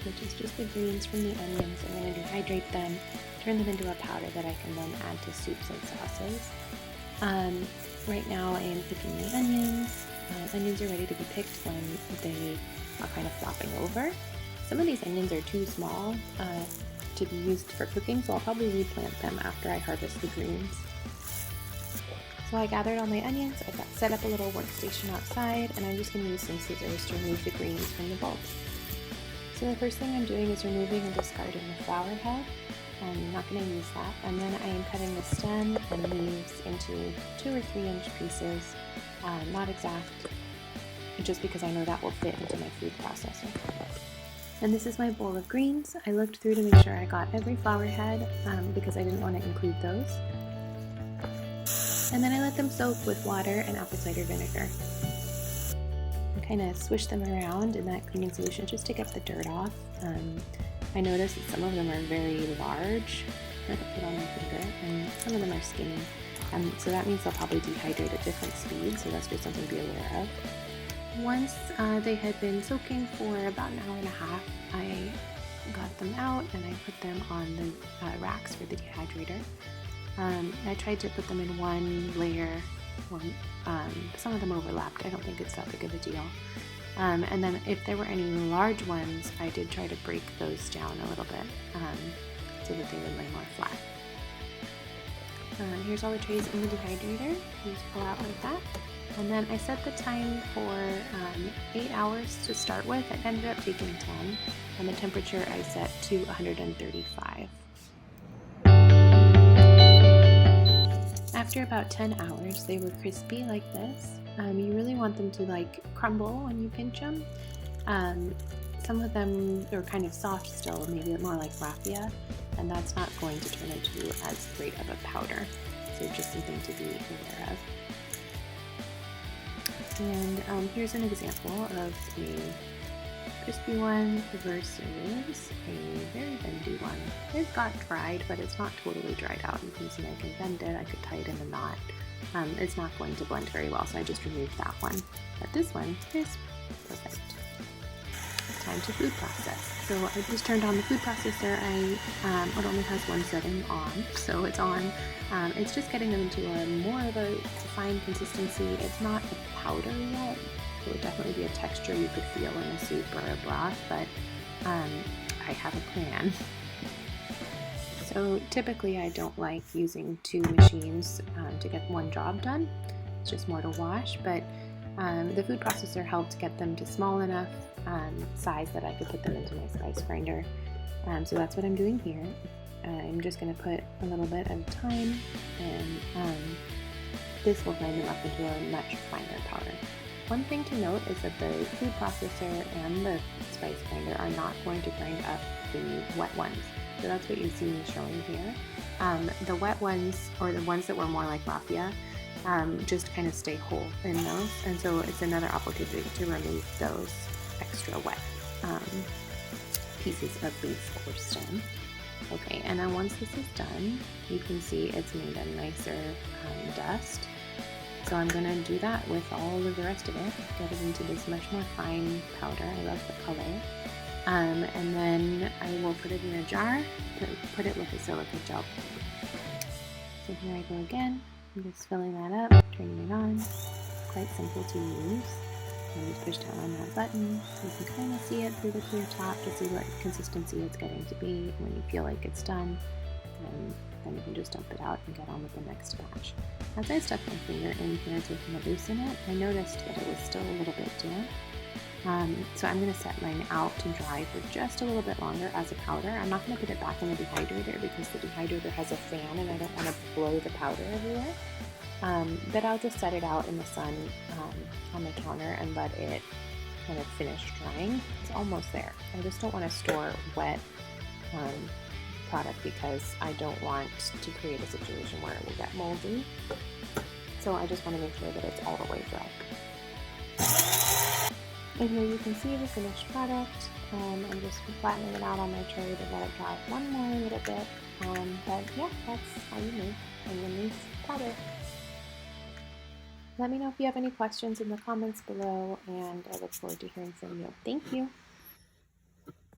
which is just the greens from the onions. I'm going to dehydrate them, turn them into a powder that I can then add to soups and sauces. Right now I am picking the onions. Onions are ready to be picked when they are kind of flopping over. Some of these onions are too small to be used for cooking, so I'll probably replant them after I harvest the greens. So I gathered all my onions, I got set up a little workstation outside, and I'm just going to use some scissors to remove the greens from the bulbs. So the first thing I'm doing is removing and discarding the flower head. I'm not going to use that. And then I am cutting the stem and leaves into 2 or 3 inch pieces, not exact, just because I know that will fit into my food processor. And this is my bowl of greens. I looked through to make sure I got every flower head because I didn't want to include those. And then I let them soak with water and apple cider vinegar. I kind of swish them around in that cleaning solution just to get the dirt off. I noticed that some of them are very large. I put on my finger, and some of them are skinny. So that means they'll probably dehydrate at different speeds, so that's just something to be aware of. Once they had been soaking for about an hour and a half, I got them out and I put them on the racks for the dehydrator. I tried to put them in one layer, or some of them overlapped. I don't think it's that big of a deal. And then if there were any large ones, I did try to break those down a little bit so that they would lay more flat. Here's all the trays in the dehydrator. You just pull out like that. And then I set the time for 8 hours to start with. It ended up taking 10, and the temperature I set to 135. After about 10 hours, they were crispy like this. You really want them to crumble when you pinch them. Some of them are kind of soft still, maybe more like raffia, and that's not going to turn into as great of a powder. So just something to be aware of. And here's an example of a crispy one versus a very bendy one. It got dried, but it's not totally dried out. You can see I can bend it, I could tie it in a knot. It's not going to blend very well, so I just removed that one. But this one is perfect. It's time to food process. So I just turned on the food processor. It only has one setting on, so it's on. It's just getting them into a more of a fine consistency. It's not a powder yet. It would definitely be a texture you could feel in a soup or a broth, but I have a plan. So typically I don't like using 2 machines to get one job done. It's just more to wash, but the food processor helped get them to small enough size that I could put them into my spice grinder. So that's what I'm doing here. I'm just going to put a little bit at a time, and this will grind them up into a much finer powder. One thing to note is that the food processor and the spice grinder are not going to grind up the wet ones. So that's what you see me showing here. The wet ones, or the ones that were more like raffia, just kind of stay whole in those. And so it's another opportunity to remove those extra wet pieces of leaf or stem. Okay, and then once this is done, you can see it's made a nicer dust. So I'm going to do that with all of the rest of it, get it into this much more fine powder. I love the color. And then I will put it in a jar to put it with a silica gel. So here I go again. I'm just filling that up, turning it on. Quite simple to use. And you push down on that button. You can kind of see it through the clear top to see what consistency it's getting to be. When you feel like it's done, then you can just dump it out and get on with the next batch. As I stuck my finger in here to kind of loosen it, I noticed that it was still a little bit damp. So I'm going to set mine out to dry for just a little bit longer as a powder. I'm not going to put it back in the dehydrator because the dehydrator has a fan and I don't want to blow the powder everywhere. But I'll just set it out in the sun on the counter and let it kind of finish drying. It's almost there. I just don't want to store wet product because I don't want to create a situation where it will get moldy. So I just want to make sure that it's all the way dry. And here you can see the finished product. I'm just flattening it out on my tray to let it dry one more little bit. But yeah, that's how you make onion leaf powder. Let me know if you have any questions in the comments below, and I look forward to hearing from you. Thank you.